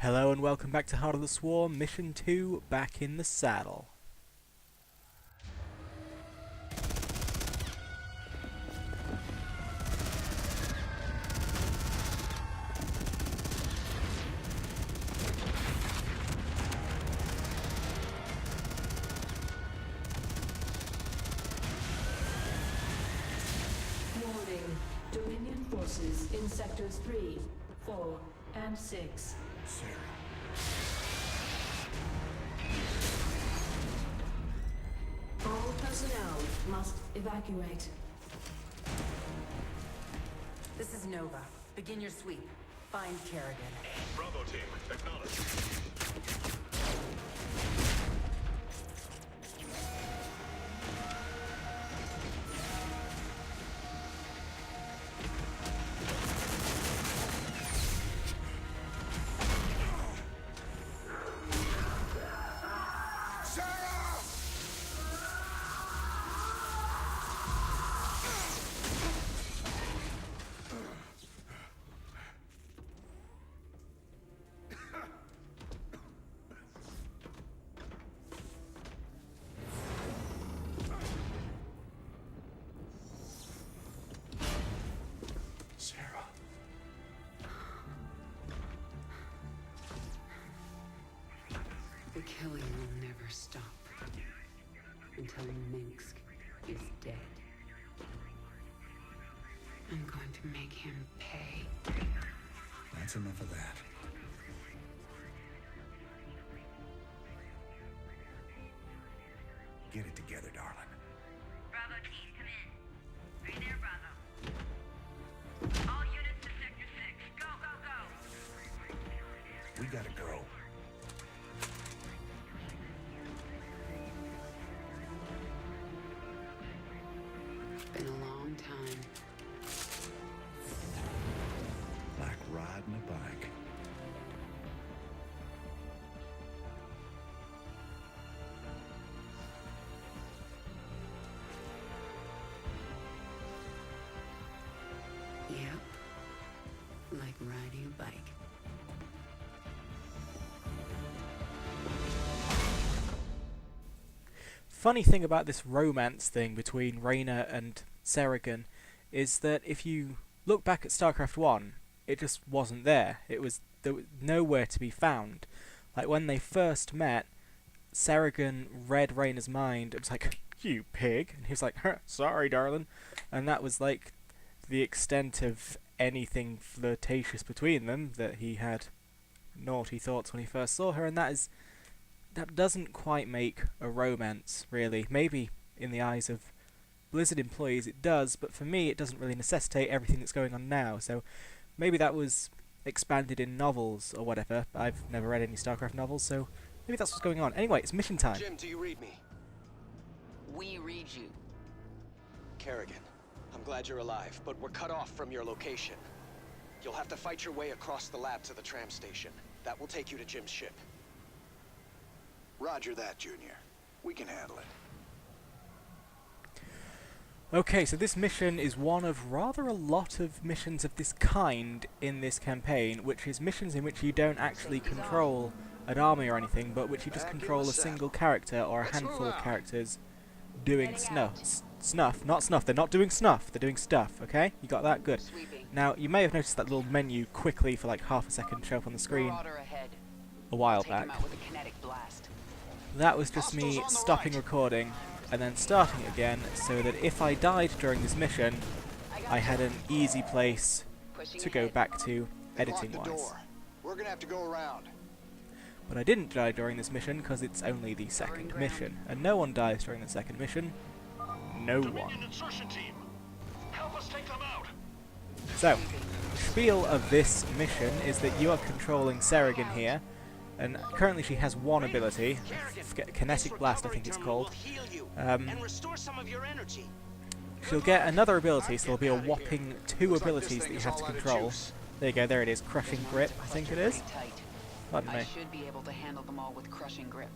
Hello and welcome back to Heart of the Swarm, Mission 2, Back in the Saddle. Warning. Dominion forces in sectors 3, 4, and 6. Sarah. All personnel must evacuate. This is Nova. Begin your sweep. Find Kerrigan. Bravo team, acknowledge. Sarah. The killing will never stop until Minsk is dead. I'm going to make him pay. That's enough of that. Get it together, darling. Bravo team, come in. Are you there, Bravo? All units to Sector 6. Go, go, go! We gotta go. Been a long time. Like riding a bike. Yep. Like riding a bike. Funny thing about this romance thing between Reyna and Saragon is that if you look back at StarCraft 1, it just wasn't there. There was nowhere to be found. Like when they first met, Saragon read Reyna's mind. It was like, "You pig," and he was like, "Huh, sorry, darling," and that was like the extent of anything flirtatious between them. That he had naughty thoughts when he first saw her, and that doesn't quite make a romance, really. Maybe in the eyes of Blizzard employees it does, but for me it doesn't really necessitate everything that's going on now. So maybe that was expanded in novels or whatever. I've never read any StarCraft novels, so maybe that's what's going on. Anyway, it's mission time. Jim, do you read me? We read you. Kerrigan, I'm glad you're alive, but we're cut off from your location. You'll have to fight your way across the lab to the tram station. That will take you to Jim's ship. Roger that, Junior. We can handle it. Okay, so this mission is one of rather a lot of missions of this kind in this campaign, which is missions in which you don't actually control an army or anything, but which you just control a single character or a handful of characters doing snuff. Not snuff, they're not doing snuff, they're doing stuff, okay? You got that? Good. Sweeping. Now, you may have noticed that little menu quickly for like half a second show up on the screen Marauder ahead. a while Take him back. out with a kinetic blast. That was just me stopping recording and then starting it again, so that if I died during this mission, I had an easy place to go back to editing-wise. We're gonna have to go around. But I didn't die during this mission because it's only the second mission, and no one dies during the second mission. No one. Insertion team. Help us take them out. So, the spiel of this mission is that you are controlling Saragon here, and currently she has one ability, Kinetic Blast I think it's called. Restore some of your energy. She'll get another ability, so there'll be a whopping 2 abilities that you have to control. There you go, there it is, Crushing Grip, I think it is. Pretty tight. Pardon I me. should be able to handle them all with crushing grip.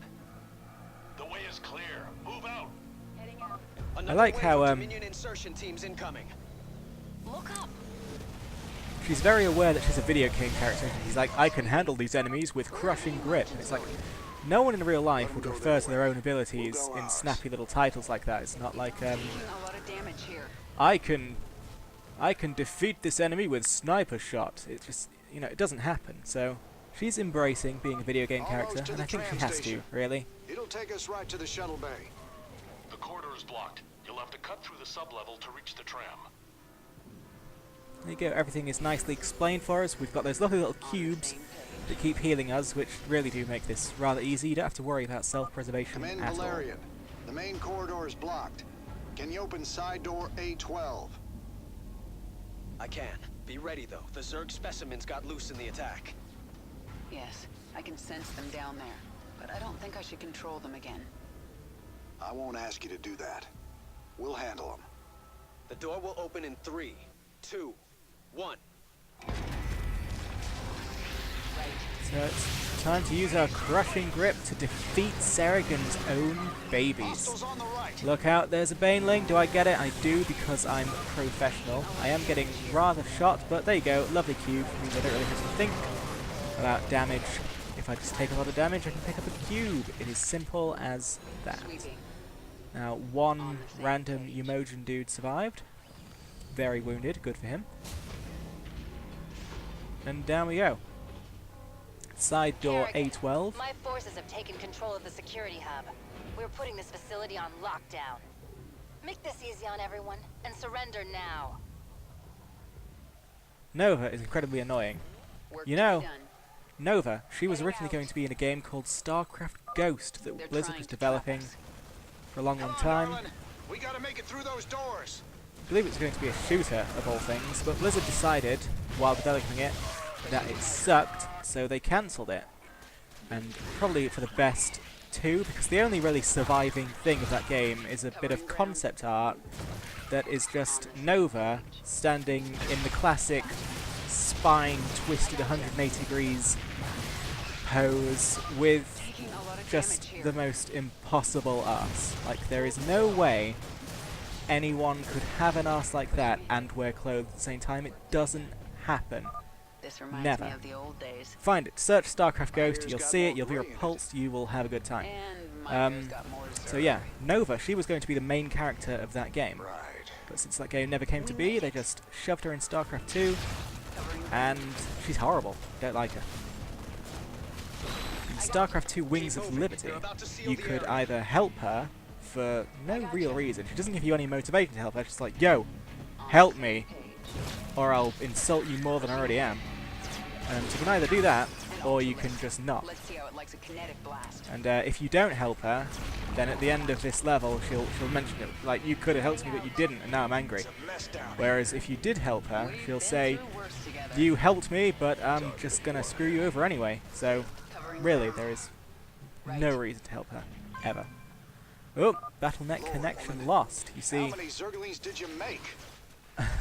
The way is clear. Move out. I like how Dominion insertion teams incoming. Look up. she's very aware that she's a video game character. She's like, I can handle these enemies with crushing grip. And it's like, no one in real life would refer to their own abilities in snappy little titles like that. It's not like, A lot of damage here. I can defeat this enemy with sniper shot. It just, you know, it doesn't happen. So she's embracing being a video game character, and I think she has to, really. It'll take us right to the shuttle bay. The corridor is blocked. You'll have to cut through the sublevel to reach the tram. There you go, everything is nicely explained for us. We've got those lovely little cubes that keep healing us, which really do make this rather easy. You don't have to worry about self-preservation Come in, at all. Valerian. The main corridor is blocked. Can you open side door A12? I can. Be ready, though. The Zerg specimens got loose in the attack. Yes, I can sense them down there, but I don't think I should control them again. I won't ask you to do that. We'll handle them. The door will open in 3, 2, 1. So it's time to use our crushing grip to defeat Saragon's own babies. Hostiles on the right. Look out, there's a Baneling. Do I get it? I do, because I'm professional. I am getting rather shot, but there you go. Lovely cube. Means I don't really have to think about damage. If I just take a lot of damage, I can pick up a cube. It is simple as that. Sweeping. Now, one random Umojan dude survived. Very wounded. Good for him. And down we go. Side door Kerrigan, A12. My forces have taken control of the security hub. We're putting this facility on lockdown. Make this easy on everyone, and surrender now. Nova is incredibly annoying. Work You to be know, done. Nova, she was Heading originally out. going to be in a game called StarCraft Ghost that They're Blizzard trying was to trap developing us. for a long, Come long on, time. Merlin. We gotta make it through those doors. I believe it was going to be a shooter of all things, but Blizzard decided, while developing it, that it sucked, so they cancelled it. And probably for the best too, because the only really surviving thing of that game is a bit of concept art that is just Nova standing in the classic spine twisted 180 degrees pose with Taking a lot of just damage here. the most impossible arse. Like, there is no way anyone could have an arse like that and wear clothes at the same time. It doesn't happen. This reminds Never. me of the old days. Find it. Search StarCraft Ghost. Fire's You'll got see more it. You'll be gray in it. repulsed. You will have a good time. And my Um, bear's got more to So serve. yeah, Nova. She was going to be the main character of that game, Right. but since that game never came to be, they just shoved her in StarCraft 2, Covering and she's horrible. Don't like her. In StarCraft 2 Wings Keep of moving. Liberty, They're about to seal you the could area. either help her for no real reason. She doesn't give you any motivation to help her. She's just like, yo, help me, or I'll insult you more than I already am. And you can either do that, or you can just not. Let's see how it likes a kinetic blast. And if you don't help her, then at the end of this level, she'll mention it. Like, you could have helped me, but you didn't, and now I'm angry. It's a mess down here. Whereas if you did help her, We've she'll been say, through worse together. you helped me, but I'm just gonna screw you over anyway. So, Covering really, ground. there is Right. no reason to help her. Ever. Oh, BattleNet connection lost. You How see, many Zerglings did you make?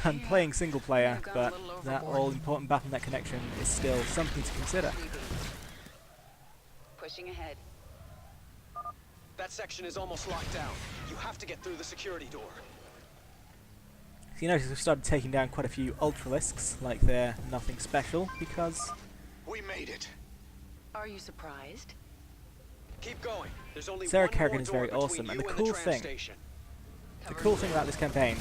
I'm playing single player, You've gone a but little that overboard. all-important BattleNet connection is still something to consider. Sweeping. Pushing ahead. That section is almost locked down. You have to get through the security door. So you notice we've started taking down quite a few Ultralisks, like they're nothing special, because We made it. Are you surprised? Keep going. There's only Sarah one Kerrigan more is very door between awesome, and you the and cool tram thing- station. the cool thing about this campaign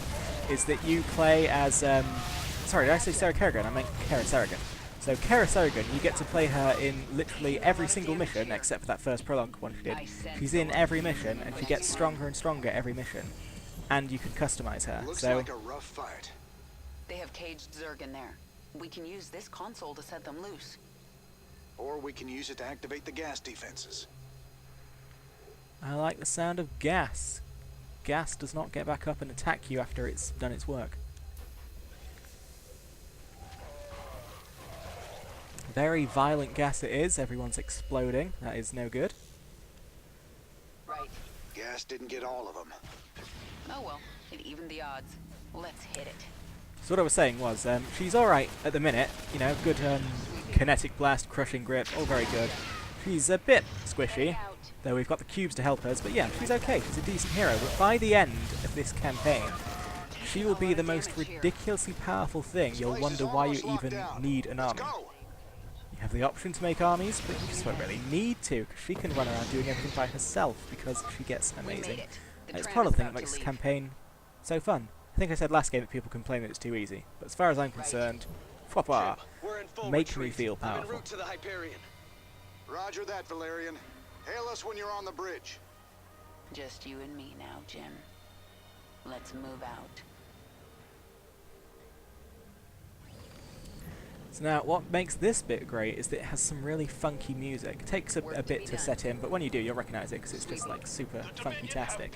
is that you play as, sorry, did I say Sarah Kerrigan? I meant Kara Sarragon. So Kara Sarragon, you get to play her in literally every single mission, except for that first prologue one she did. She's in every mission, and she gets stronger and stronger every mission. And you can customize her. Looks So, like a rough fight. They have caged Zerg in there. We can use this console to set them loose. Or we can use it to activate the gas defenses. I like the sound of gas. Gas does not get back up and attack you after it's done its work. Very violent gas it is. Everyone's exploding. That is no good. Right. Gas didn't get all of them. Oh well, it evened the odds. Let's hit it. So what I was saying was, she's alright at the minute. You know, good kinetic blast, crushing grip, all very good. She's a bit squishy, though we've got the cubes to help us, but yeah, she's okay. She's a decent hero. But by the end of this campaign, she will be the most ridiculously powerful thing. You'll wonder why you even need an army. You have the option to make armies, but you just don't really need to, because she can run around doing everything by herself, because she gets amazing. And it's part of the thing that makes this campaign so fun. I think I said last game that people complain that it's too easy, but as far as I'm concerned, papa, make me feel powerful. To the Hyperion. Roger that, Valerian. Hail us when you're on the bridge. Just you and me now, Jim. Let's move out. So now, what makes this bit great is that it has some really funky music. It takes a bit to set in, but when you do, you'll recognise it because it's just like super funky-tastic.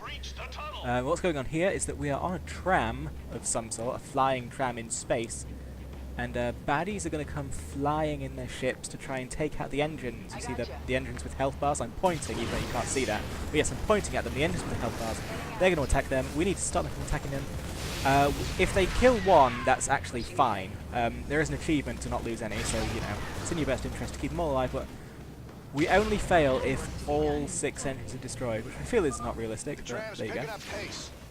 What's going on here is that we are on a tram of some sort, a flying tram in space, and baddies are going to come flying in their ships to try and take out the engines. You see the engines with health bars? I'm pointing, even though you can't see that. But yes, I'm pointing at them, the engines with the health bars. They're going to attack them. We need to stop them from attacking them. If they kill one, that's actually fine. There is an achievement to not lose any, so, you know, it's in your best interest to keep them all alive, but we only fail if all 6 engines are destroyed, which I feel is not realistic, but there you go.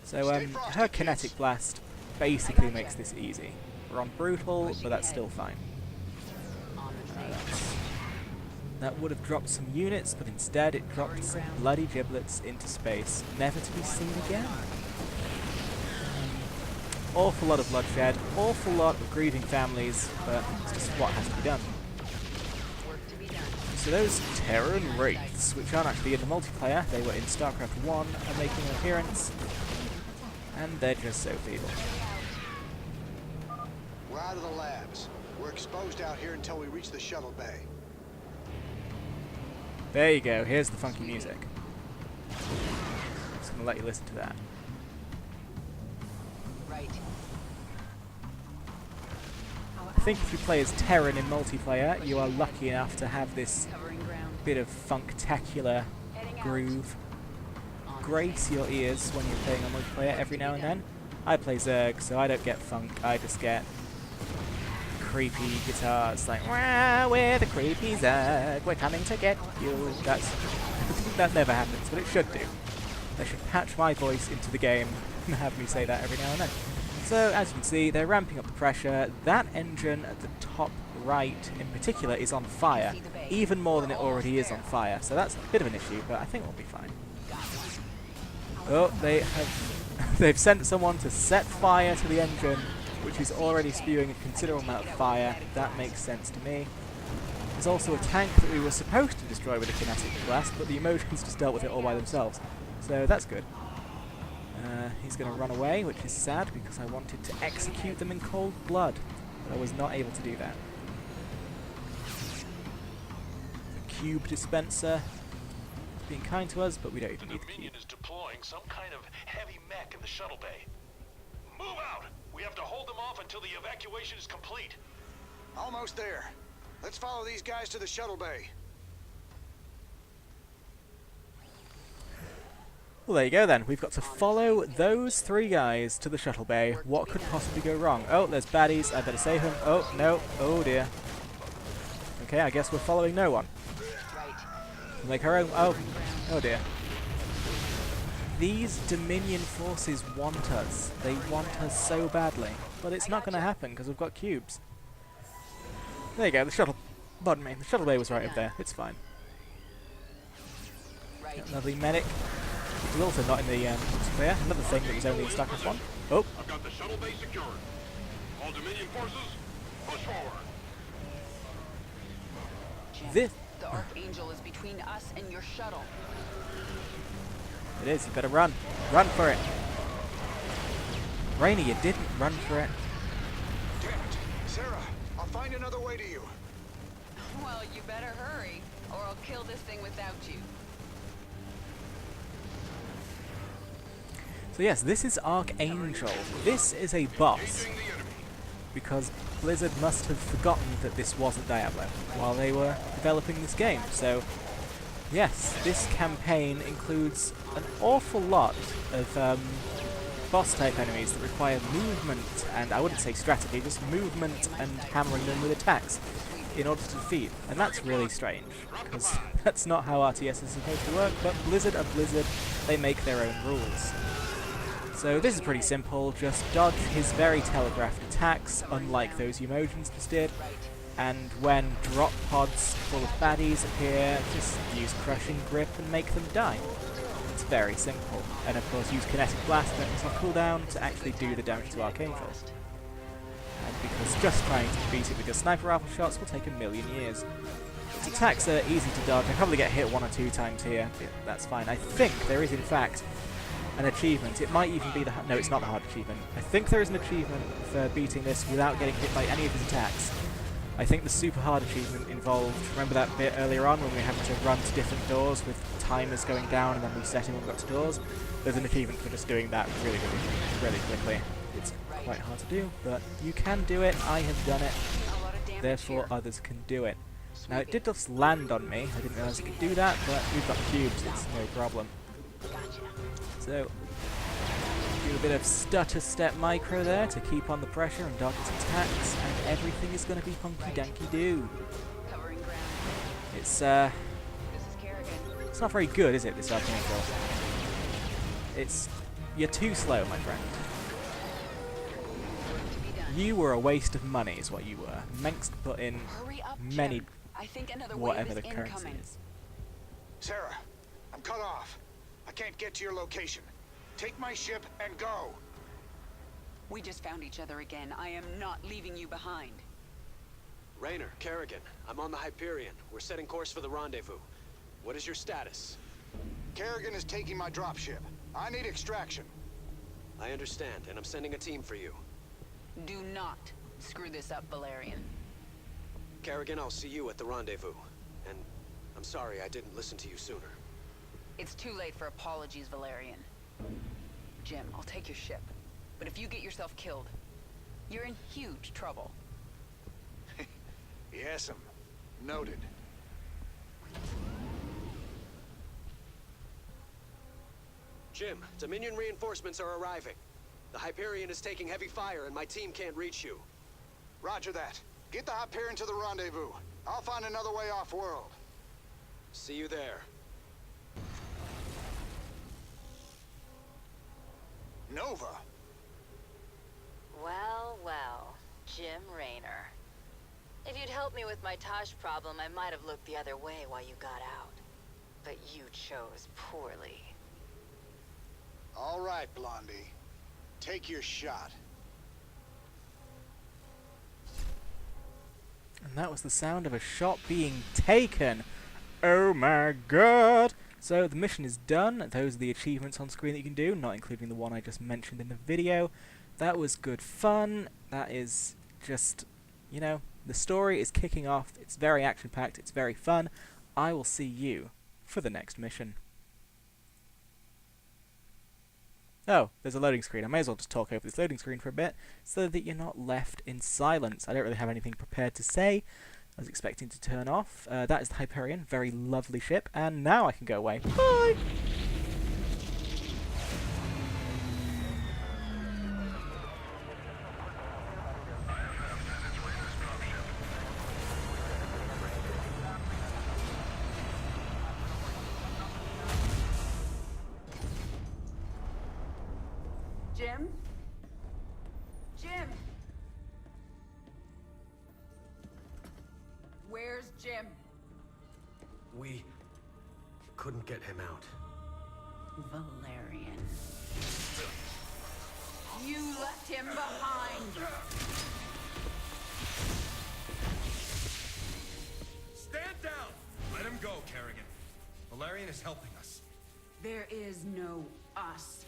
So, her kinetic blast basically makes this easy. We're on brutal, but that's still fine. That would have dropped some units, but instead it dropped some bloody giblets into space, never to be seen again. Awful lot of bloodshed, awful lot of grieving families, but it's just what has to be done. So those Terran Wraiths, which aren't actually in the multiplayer, they were in StarCraft 1, are making an appearance, and they're just so feeble. We're out of the labs. We're exposed out here until we reach the shuttle bay. There you go, here's the funky music. Just gonna let you listen to that. Right. I think if you play as Terran in multiplayer, you are lucky enough to have this Covering ground. bit of funktacular groove grace your ears when you're playing on multiplayer every now and then. I play Zerg, so I don't get funk, I just get creepy guitars like, "Wow, we're the creepy Zerg, we're coming to get you." That never happens, but it should do. They should patch my voice into the game and have me say that every now and then. So, as you can see, they're ramping up the pressure. That engine at the top right, in particular, is on fire, even more than it already is on fire. So that's a bit of an issue, but I think we'll be fine. Oh, they've sent someone to set fire to the engine, which is already spewing a considerable amount of fire. That makes sense to me. There's also a tank that we were supposed to destroy with a kinetic blast, but the emotions just dealt with it all by themselves. So that's good. He's going to run away, which is sad because I wanted to execute them in cold blood, but I was not able to do that. The cube dispenser is being kind to us, but we don't even need the cube. Dominion is deploying some kind of heavy mech in the shuttle bay. Move out! We have to hold them off until the evacuation is complete. Almost there. Let's follow these guys to the shuttle bay. Well, there you go then. We've got to follow those 3 guys to the shuttle bay. What could possibly go wrong? Oh, there's baddies. I better save them. Oh, no. Oh, dear. Okay, I guess we're following no one. Make our own... Oh dear. These Dominion forces want us. They want us so badly. But it's not going to happen because we've got cubes. There you go, the shuttle... Pardon me, the shuttle bay was right up there. It's fine. Got lovely medic. It was also not in the multiplayer. Another thing that was only in StarCraft 1. Oh! I've got the shuttle bay secured. All Dominion forces, push forward. This... The Archangel is between us and your shuttle. It is, you better run. Run for it. Rainy, you didn't run for it. Damn it. Sarah, I'll find another way to you. Well, you better hurry, or I'll kill this thing without you. So yes, this is Archangel. This is a boss. Engaging the enemy. Because Blizzard must have forgotten that this wasn't Diablo while they were developing this game. So, yes, this campaign includes an awful lot of boss-type enemies that require movement, and I wouldn't say strategy, just movement and hammering them with attacks in order to defeat. And that's really strange, because that's not how RTS is supposed to work, but Blizzard are Blizzard, they make their own rules. So this is pretty simple, just dodge his very telegraphed attacks, unlike those Umojans just did, and when drop pods full of baddies appear, just use Crushing Grip and make them die. It's very simple, and of course use Kinetic Blast when it's on cooldown to actually do the damage to Archangel. And because just trying to beat it with your sniper rifle shots will take a million years. Its attacks are easy to dodge. I probably get hit 1 or 2 times here, but that's fine. I think there is in fact an achievement. It might even be the... No, it's not the hard achievement. I think there is an achievement for beating this without getting hit by any of his attacks. I think the super hard achievement involved... Remember that bit earlier on when we were having to run to different doors with timers going down and then resetting when we got to doors? There's an achievement for just doing that really quickly. It's quite hard to do, but you can do it. I have done it. Therefore, others can do it. Now, it did just land on me. I didn't realise it could do that, but we've got cubes. It's no problem. So, do a bit of stutter step micro there to keep on the pressure and dodge its attacks, and everything is going to be hunky-danky-doo. It's not very good, is it, this Archangel? You're too slow, my friend. You were a waste of money, is what you were. Meant to put in many, whatever the currency is. Sarah, I'm cut off. I can't get to your location. Take my ship and go. We just found each other again. I am not leaving you behind. Raynor, Kerrigan, I'm on the Hyperion. We're setting course for the rendezvous. What is your status? Kerrigan is taking my dropship. I need extraction. I understand, and I'm sending a team for you. Do not screw this up, Valerian. Kerrigan, I'll see you at the rendezvous. And I'm sorry I didn't listen to you sooner. It's too late for apologies, Valerian. Jim, I'll take your ship. But if you get yourself killed, you're in huge trouble. Yes'm. Noted. Jim, Dominion reinforcements are arriving. The Hyperion is taking heavy fire and my team can't reach you. Roger that. Get the Hyperion to the rendezvous. I'll find another way off-world. See you there. Nova. Well, well, Jim Raynor. If you'd helped me with my Taj problem, I might have looked the other way while you got out. But you chose poorly. All right, Blondie. Take your shot. And that was the sound of a shot being taken. Oh my god! So the mission is done. Those are the achievements on screen that you can do, not including the one I just mentioned in the video. That was good fun. That is just, you know, the story is kicking off. It's very action-packed. It's very fun. I will see you for the next mission. Oh, there's a loading screen. I may as well just talk over this loading screen for a bit so that you're not left in silence. I don't really have anything prepared to say. I was expecting to turn off. That is the Hyperion. Very lovely ship. And now I can go away. Bye! Jim? Jim! Where's Jim? We couldn't get him out. Valerian. You left him behind! Stand down! Let him go, Kerrigan. Valerian is helping us. There is no us.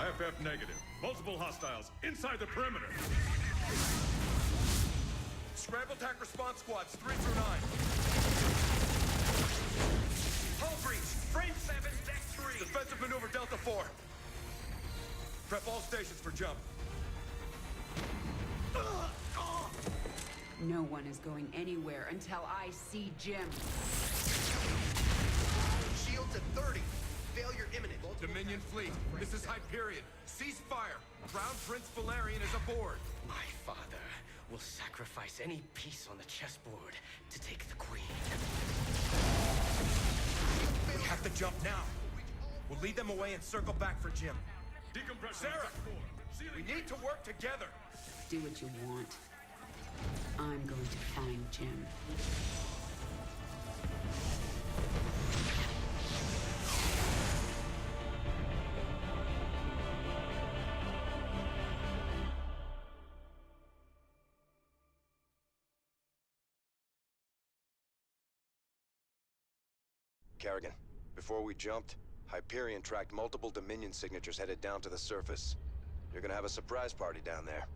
IFF negative. Multiple hostiles inside the perimeter. Scramble attack response squads 3 through 9. Hull breach. Frame 7, deck 3. Defensive maneuver Delta 4. Prep all stations for jump. No one is going anywhere until I see Jim. Shields at 30. Failure imminent. Dominion fleet, this is Hyperion. Cease fire. Crown Prince Valerian is aboard. My father We'll sacrifice any piece on the chessboard to take the queen. We have to jump now. We'll lead them away and circle back for Jim. Decompress. Sarah! We need to work together. Do what you want. I'm going to find Jim. Kerrigan, before we jumped, Hyperion tracked multiple Dominion signatures headed down to the surface. You're gonna have a surprise party down there.